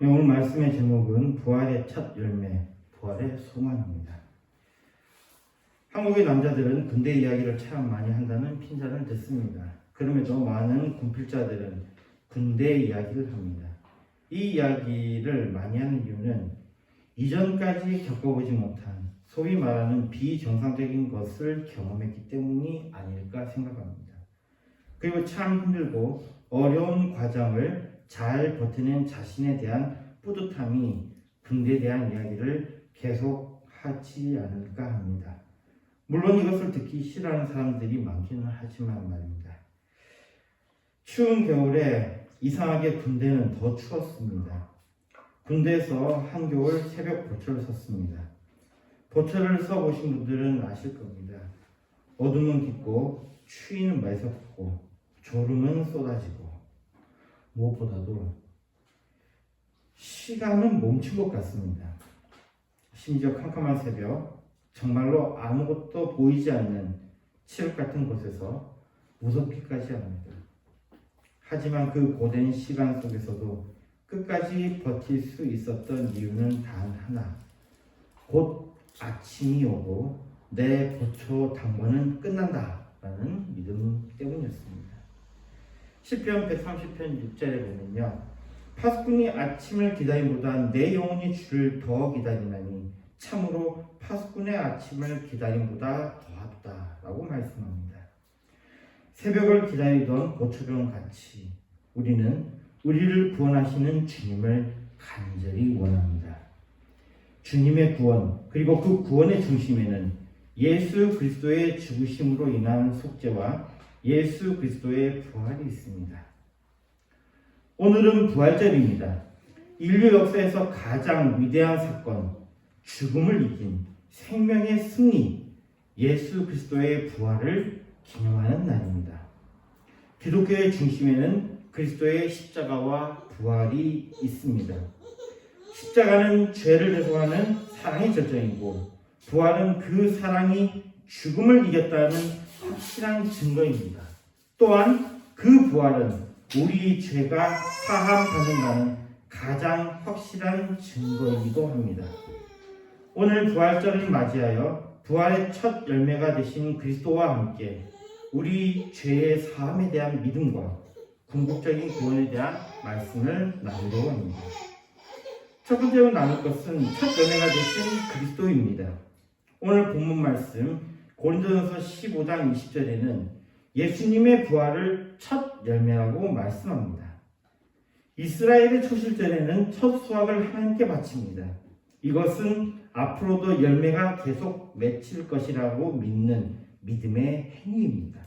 오늘 말씀의 제목은 부활의 첫 열매, 부활의 소망입니다. 한국의 남자들은 군대 이야기를 참 많이 한다는 핀잔을 듣습니다. 그럼에도 많은 군필자들은 군대 이야기를 합니다. 이 이야기를 많이 하는 이유는 이전까지 겪어보지 못한 소위 말하는 비정상적인 것을 경험했기 때문이 아닐까 생각합니다. 그리고 참 힘들고 어려운 과정을 잘 버텨낸 자신에 대한 뿌듯함이 군대에 대한 이야기를 계속하지 않을까 합니다. 물론 이것을 듣기 싫어하는 사람들이 많기는 하지만 말입니다. 추운 겨울에 이상하게 군대는 더 추웠습니다. 군대에서 한겨울 새벽 보초를 섰습니다. 보초를 서보신 분들은 아실 겁니다. 어둠은 깊고 추위는 매섭고 졸음은 쏟아지고 무엇보다도 시간은 멈춘 것 같습니다. 심지어 캄캄한 새벽, 정말로 아무것도 보이지 않는 칠흑 같은 곳에서 무섭기까지 합니다. 하지만 그 고된 시간 속에서도 끝까지 버틸 수 있었던 이유는 단 하나. 곧 아침이 오고 내 보초 당번은 끝난다라는 믿음 때문이었습니다. 시편 130편 6절에 보면요. 파수꾼이 아침을 기다림보다 내 영혼이 주를 더 기다리나니 참으로 파수꾼의 아침을 기다림보다 더하다라고 말씀합니다. 새벽을 기다리던 보초병 같이 우리는 우리를 구원하시는 주님을 간절히 원합니다. 주님의 구원, 그리고 그 구원의 중심에는 예수 그리스도의 죽으심으로 인한 속죄와 예수 그리스도의 부활이 있습니다. 오늘은 부활절입니다. 인류 역사에서 가장 위대한 사건, 죽음을 이긴 생명의 승리, 예수 그리스도의 부활을 기념하는 날입니다. 기독교의 중심에는 그리스도의 십자가와 부활이 있습니다. 십자가는 죄를 대속하는 사랑의 절정이고 부활은 그 사랑이 죽음을 이겼다는 확실한 증거입니다. 또한 그 부활은 우리 죄가 사함받는다는 가장 확실한 증거이기도 합니다. 오늘 부활절을 맞이하여 부활의 첫 열매가 되신 그리스도와 함께 우리 죄의 사함에 대한 믿음과 궁극적인 구원에 대한 말씀을 나누려고 합니다. 첫 번째로 나눌 것은 첫 열매가 되신 그리스도입니다. 오늘 본문 말씀 고린도전서 15장 20절에는 예수님의 부활을 첫 열매라고 말씀합니다. 이스라엘의 초실절에는 첫 수확을 하나님께 바칩니다. 이것은 앞으로도 열매가 계속 맺힐 것이라고 믿는 믿음의 행위입니다.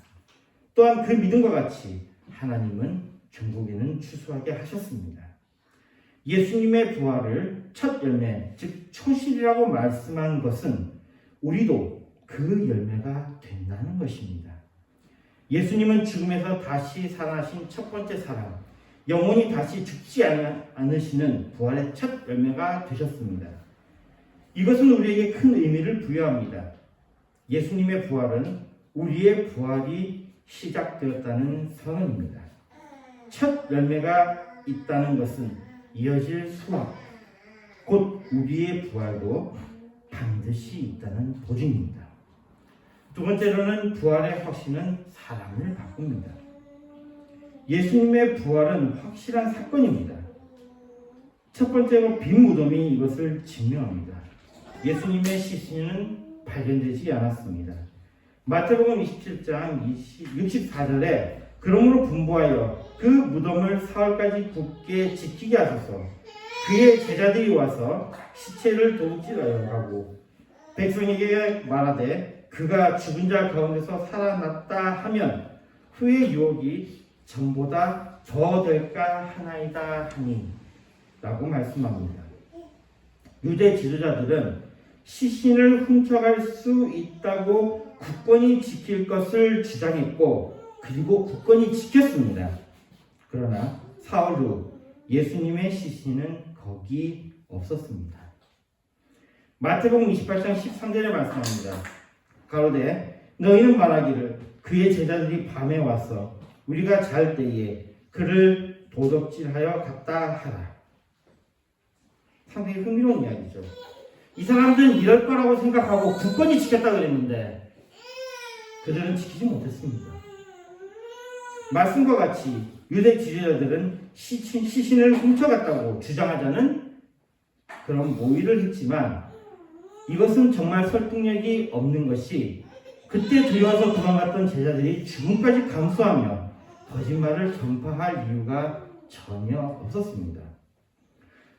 또한 그 믿음과 같이 하나님은 종국에는 추수하게 하셨습니다. 예수님의 부활을 첫 열매, 즉 초실이라고 말씀한 것은 우리도 그 열매가 된다는 것입니다. 예수님은 죽음에서 다시 살아나신 첫 번째 사람, 영원히 다시 죽지 않으시는 부활의 첫 열매가 되셨습니다. 이것은 우리에게 큰 의미를 부여합니다. 예수님의 부활은 우리의 부활이 시작되었다는 선언입니다. 첫 열매가 있다는 것은 이어질 수확, 곧 우리의 부활도 반드시 있다는 보증입니다. 두 번째로는 부활의 확신은 사람을 바꿉니다. 예수님의 부활은 확실한 사건입니다. 첫 번째로 빈 무덤이 이것을 증명합니다. 예수님의 시신은 발견되지 않았습니다. 마태복음 27장 64절에 그러므로 분부하여 그 무덤을 사흘까지 굳게 지키게 하소서. 그의 제자들이 와서 시체를 도둑질하여 가고 백성에게 말하되 그가 죽은 자 가운데서 살아났다 하면 후의 유혹이 전보다 더 될까 하나이다 하니 라고 말씀합니다. 유대 지도자들은 시신을 훔쳐갈 수 있다고 굳건히 지킬 것을 주장했고 그리고 굳건히 지켰습니다. 그러나 사흘 후 예수님의 시신은 거기 없었습니다. 마태복음 28장 13절에 말씀합니다. 가로되 너희는 말하기를 그의 제자들이 밤에 와서 우리가 잘 때에 그를 도둑질하여 갔다 하라. 상당히 흥미로운 이야기죠. 이 사람들은 이럴 거라고 생각하고 굳건히 지켰다 그랬는데 그들은 지키지 못했습니다. 말씀과 같이 유대 지도자들은 시신을 훔쳐갔다고 주장하자는 그런 모의를 했지만 이것은 정말 설득력이 없는 것이 그때 두려워서 도망갔던 제자들이 죽음까지 감수하며 거짓말을 전파할 이유가 전혀 없었습니다.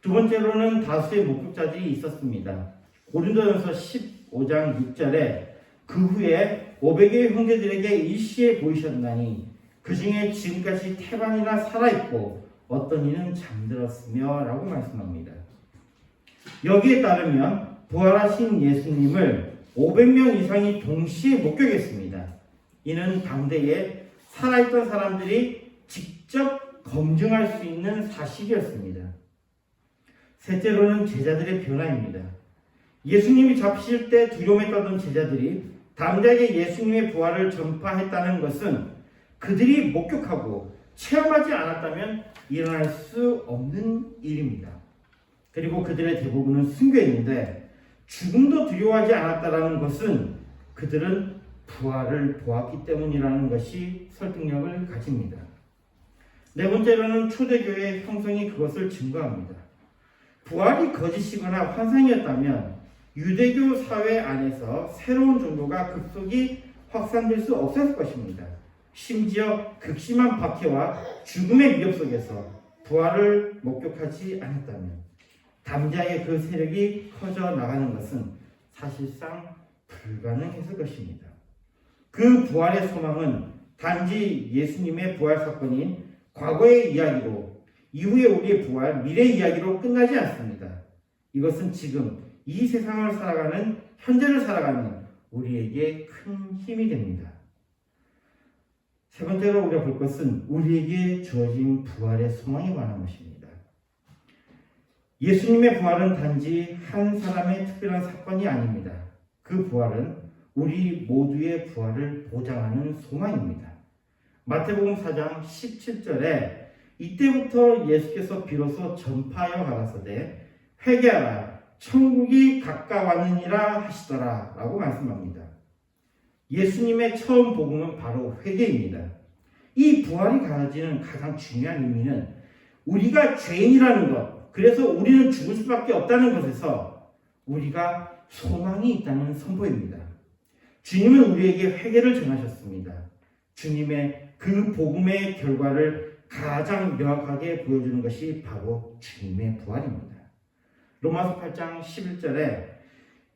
두 번째로는 다수의 목격자들이 있었습니다. 고린도전서 15장 6절에 그 후에 500의 형제들에게 일시에 보이셨나니 그 중에 지금까지 태반이나 살아있고 어떤 이는 잠들었으며 라고 말씀합니다. 여기에 따르면 부활하신 예수님을 500명 이상이 동시에 목격했습니다. 이는 당대에 살아있던 사람들이 직접 검증할 수 있는 사실이었습니다. 셋째로는 제자들의 변화입니다. 예수님이 잡히실 때 두려움에 떨던 제자들이 담대하게 예수님의 부활을 전파했다는 것은 그들이 목격하고 체험하지 않았다면 일어날 수 없는 일입니다. 그리고 그들의 대부분은 순교했는데 죽음도 두려워하지 않았다는 것은 그들은 부활을 보았기 때문이라는 것이 설득력을 가집니다. 네 번째로는 초대교회의 형성이 그것을 증거합니다. 부활이 거짓이거나 환상이었다면 유대교 사회 안에서 새로운 종교가 급속히 확산될 수 없었을 것입니다. 심지어 극심한 박해와 죽음의 위협 속에서 부활을 목격하지 않았다면 담대하게 그 세력이 커져 나가는 것은 사실상 불가능했을 것입니다. 그 부활의 소망은 단지 예수님의 부활 사건인 과거의 이야기로 이후에 우리의 부활, 미래의 이야기로 끝나지 않습니다. 이것은 지금 이 세상을 살아가는, 현재를 살아가는 우리에게 큰 힘이 됩니다. 세 번째로 우리가 볼 것은 우리에게 주어진 부활의 소망에 관한 것입니다. 예수님의 부활은 단지 한 사람의 특별한 사건이 아닙니다. 그 부활은 우리 모두의 부활을 보장하는 소망입니다. 마태복음 4장 17절에 이때부터 예수께서 비로소 전파하여 가라사대 회개하라 천국이 가까웠느니라 하시더라 라고 말씀합니다. 예수님의 처음 복음은 바로 회개입니다. 이 부활이 가지는 가장 중요한 의미는 우리가 죄인이라는 것, 그래서 우리는 죽을 수밖에 없다는 것에서 우리가 소망이 있다는 선포입니다. 주님은 우리에게 회개를 전하셨습니다. 주님의 그 복음의 결과를 가장 명확하게 보여주는 것이 바로 주님의 부활입니다. 로마서 8장 11절에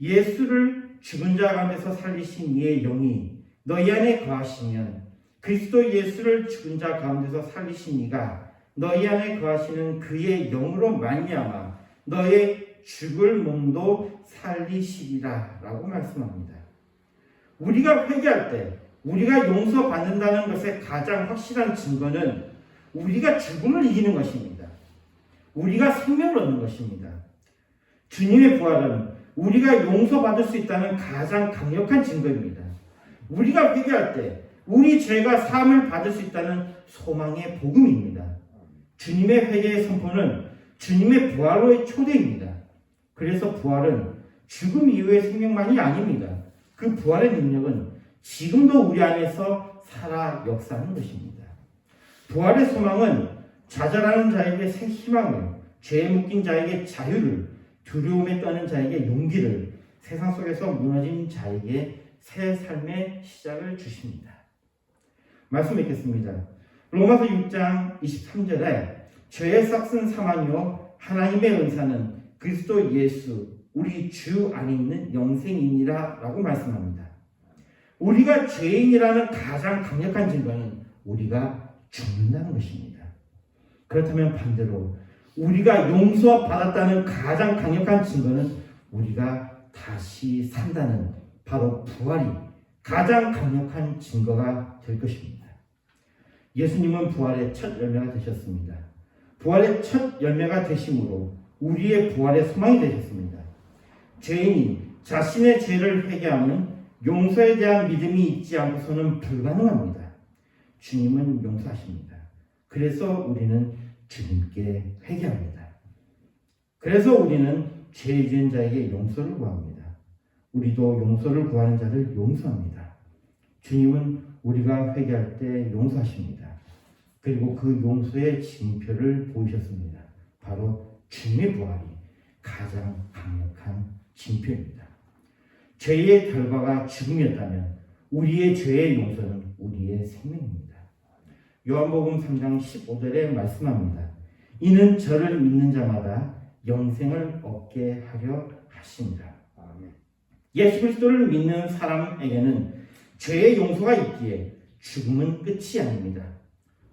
예수를 죽은 자 가운데서 살리신 이의 영이 너희 안에 거하시면 그리스도 예수를 죽은 자 가운데서 살리신 이가 너희 안에 거하시는 그의 영으로 말미암아 너의 죽을 몸도 살리시리라 라고 말씀합니다. 우리가 회개할 때 우리가 용서받는다는 것의 가장 확실한 증거는 우리가 죽음을 이기는 것입니다. 우리가 생명을 얻는 것입니다. 주님의 부활은 우리가 용서받을 수 있다는 가장 강력한 증거입니다. 우리가 회개할 때 우리 죄가 사함을 받을 수 있다는 소망의 복음입니다. 주님의 회개의 선포는 주님의 부활로의 초대입니다. 그래서 부활은 죽음 이후의 생명만이 아닙니다. 그 부활의 능력은 지금도 우리 안에서 살아 역사하는 것입니다. 부활의 소망은 좌절하는 자에게 새 희망을, 죄에 묶인 자에게 자유를, 두려움에 떠는 자에게 용기를, 세상 속에서 무너진 자에게 새 삶의 시작을 주십니다. 말씀 읽겠습니다. 로마서 6장 23절에 죄의 싹슨 사망이요 하나님의 은사는 그리스도 예수 우리 주 안에 있는 영생이니라 라고 말씀합니다. 우리가 죄인이라는 가장 강력한 증거는 우리가 죽는다는 것입니다. 그렇다면 반대로 우리가 용서받았다는 가장 강력한 증거는 우리가 다시 산다는 바로 부활이 가장 강력한 증거가 될 것입니다. 예수님은 부활의 첫 열매가 되셨습니다. 부활의 첫 열매가 되심으로 우리의 부활의 소망이 되셨습니다. 죄인이 자신의 죄를 회개하면 용서에 대한 믿음이 있지 않고서는 불가능합니다. 주님은 용서하십니다. 그래서 우리는 주님께 회개합니다. 그래서 우리는 죄 지은 자에게 용서를 구합니다. 우리도 용서를 구하는 자를 용서합니다. 주님은 우리가 회개할 때 용서하십니다. 그리고 그 용서의 징표를 보이셨습니다. 바로 주님의 부활이 가장 강력한 징표입니다. 죄의 결과가 죽음이었다면 우리의 죄의 용서는 우리의 생명입니다. 요한복음 3장 15절에 말씀합니다. 이는 저를 믿는 자마다 영생을 얻게 하려 하십니다. 예수 그리스도를 믿는 사람에게는 죄의 용서가 있기에 죽음은 끝이 아닙니다.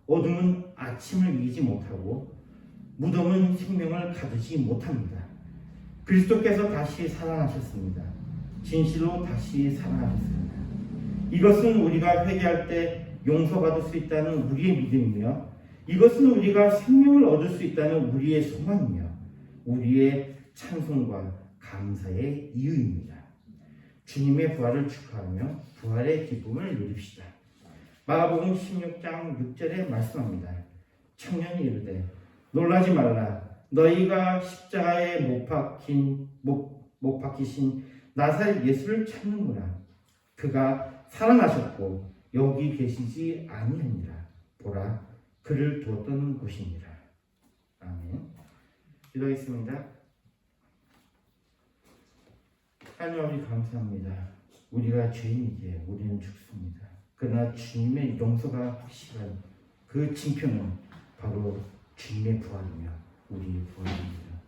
어둠은 아침을 이기지 못하고 무덤은 생명을 가두지 못합니다. 그리스도께서 다시 살아나셨습니다. 진실로 다시 살아나셨습니다. 이것은 우리가 회개할 때 용서받을 수 있다는 우리의 믿음이며 이것은 우리가 생명을 얻을 수 있다는 우리의 소망이며 우리의 찬송과 감사의 이유입니다. 주님의 부활을 축하하며 부활의 기쁨을 누립시다. 마가복음 16장 6절에 말씀합니다. 청년이 이르되 놀라지 말라. 너희가 십자가에 못 박히신 나사렛 예수를 찾는구나. 그가 살아나셨고 여기 계시지 아니하니라. 보라, 그를 두었던 곳이니라. 아멘. 기도하겠습니다. 하나님 아버지 감사합니다. 우리가 죄인이기에 우리는 죽습니다. 그러나 주님의 용서가 확실한 그 징표는 바로 주님의 부활이며 우리의 부활입니다.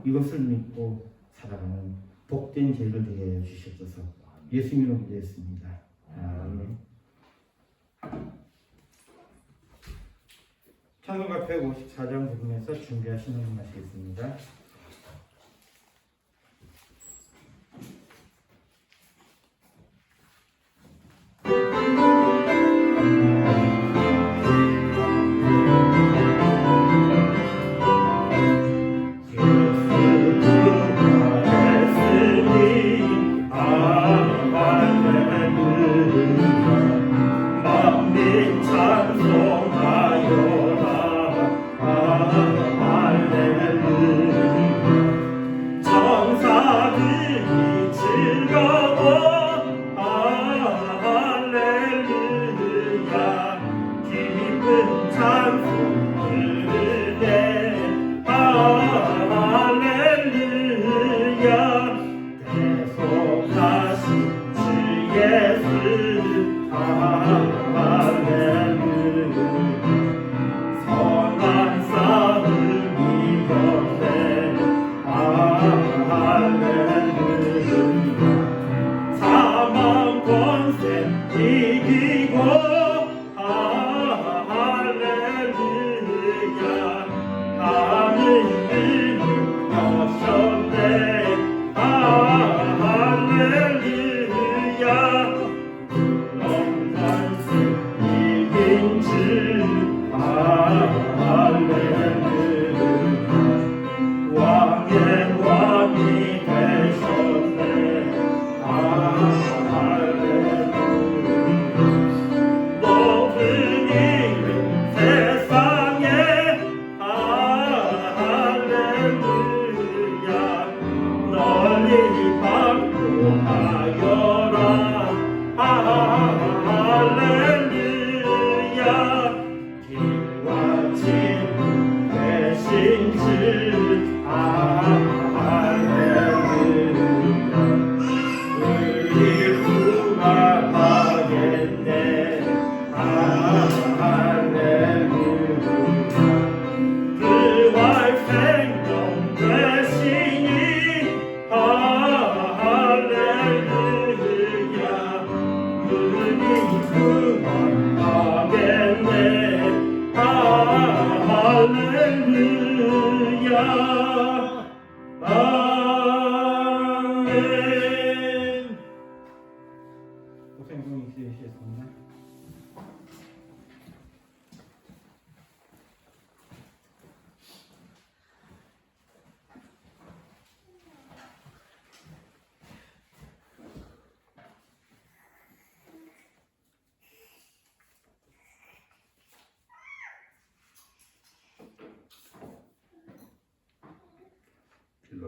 이것을 믿고 살아가는 복된 죄를 되게 하여 주시옵소서. 예수님으로 기도했습니다. 아멘. 찬송가 154장 부분에서 준비하시는 분 하시겠습니다.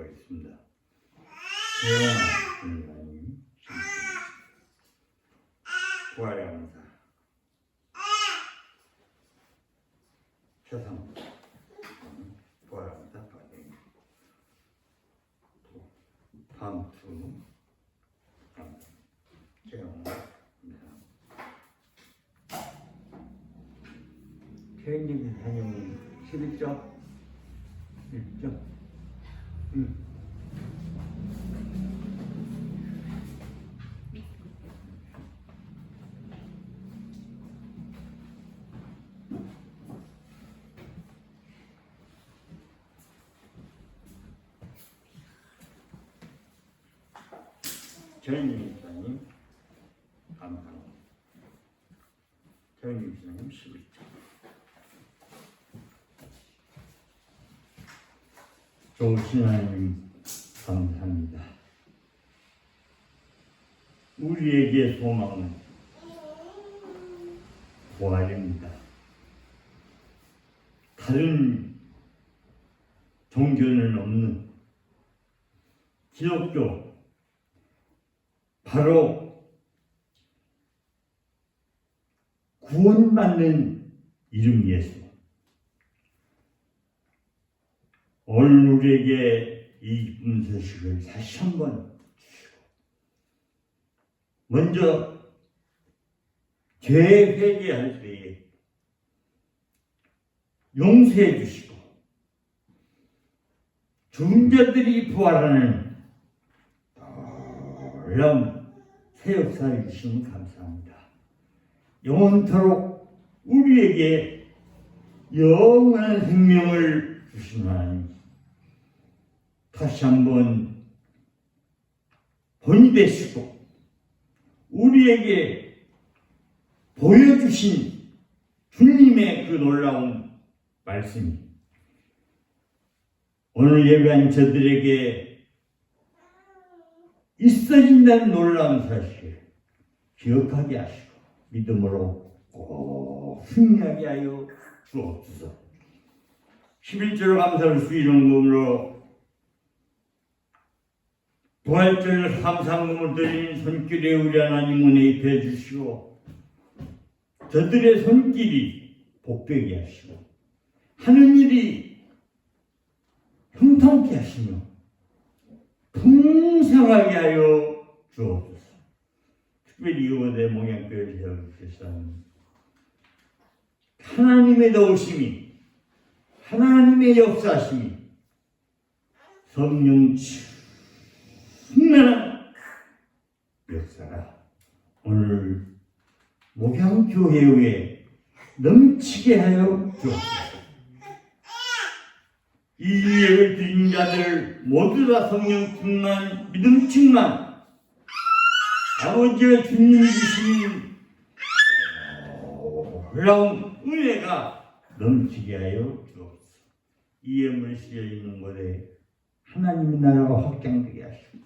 기도하겠습니다. 대영아 하나님, 부활의 감사, 최상 부활의 감사 받으니 또 다음 주 대영아 태인님 사장님 11점 1점 태인님 사장님 감사합니다. 태인님 사장님 11점 좋으신 하나님 감사합니다. 우리에게 소망은 부활입니다. 다른 종교는 없는 기독교, 바로 구원받는 이름 예수. 오늘 우리에게 이 기쁜 소식을 다시 한번 주시고, 먼저 죄 회개할 때에 용서해 주시고, 죽은 자들이 부활하는 놀라운 새 역사를 주시면 감사합니다. 영원토록 우리에게 영원한 생명을 주신 하나님, 다시 한번 본이 되시고 우리에게 보여주신 주님의 그 놀라운 말씀이 오늘 예배한 저들에게 있어진다는 놀라운 사실을 기억하게 하시고 믿음으로 꼭 승리하게 하여 주옵소서. 11절 감사를 수 이름으로 부활절 삼상금을 드린 손길에 우리 하나님 은혜 입혀 주시고, 저들의 손길이 복되게 하시고 하는 일이 형통케 하시며 풍성하게 하여 주옵소서. 특별히 이곳에 목양교회를 세워주셔서 하나님의 도우심이, 하나님의 역사심이, 성령 충만한 역사가 오늘 목양교회에 넘치게 하여 주옵소서. 이 예배를 드린 자들 모두 다 성령 충만, 믿음 충만, 아버지의 주님이 주신 놀라운 은혜가 넘치게 하여 주옵소서. 이 예물 씌어 있는 곳에 하나님의 나라가 확장되게 하시고,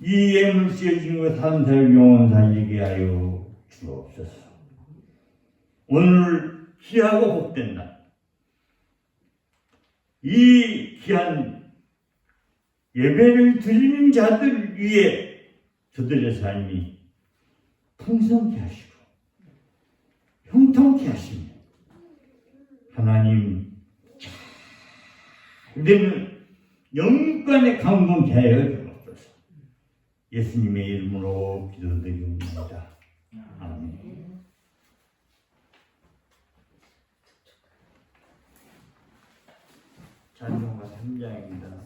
이 예물 씌어진 것 산사를 영원 살리게 하여 주옵소서. 오늘 귀하고 복된 날, 이 귀한 예배를 드리는 자들 위해 저들의 삶이 풍성케 하시고 형통케 하시며 하나님 잘되는 영육간에 강건케 하여 주옵소서. 예수님의 이름으로 기도드립니다. 아멘. 찬송가 3장입니다.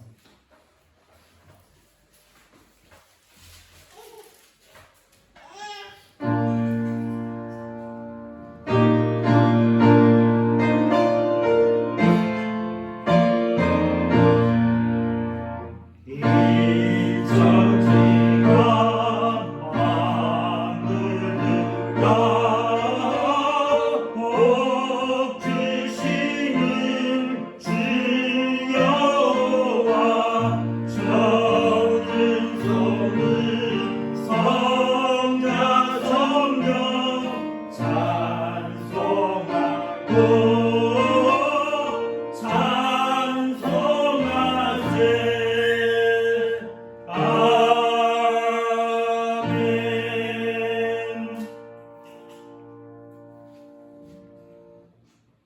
주여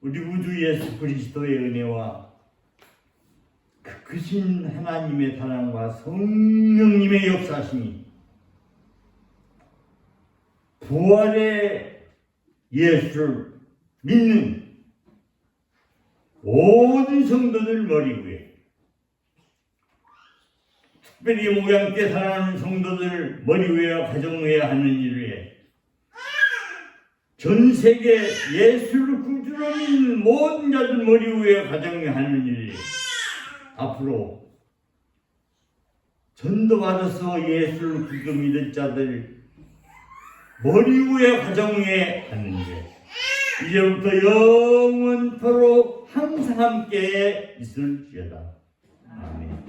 우리 우주 예수 그리스도의 은혜와 그 크신 하나님의 사랑과 성령님의 역사심이 부활의 예수를 믿는 모든 성도들 머리 위에, 특별히 목양때 사랑하는 성도들 머리 위에와 가정 위에 하는 일을 위해 전 세계 예수를 구주로 믿는 모든 자들 머리 위에 가정 위에 하는 일을 앞으로 전도받아서 예수를 구주 믿을 자들 머리 위에 가정 위에 하는 일, 이제부터 영원토록 항상 함께 있을지어다. 아멘.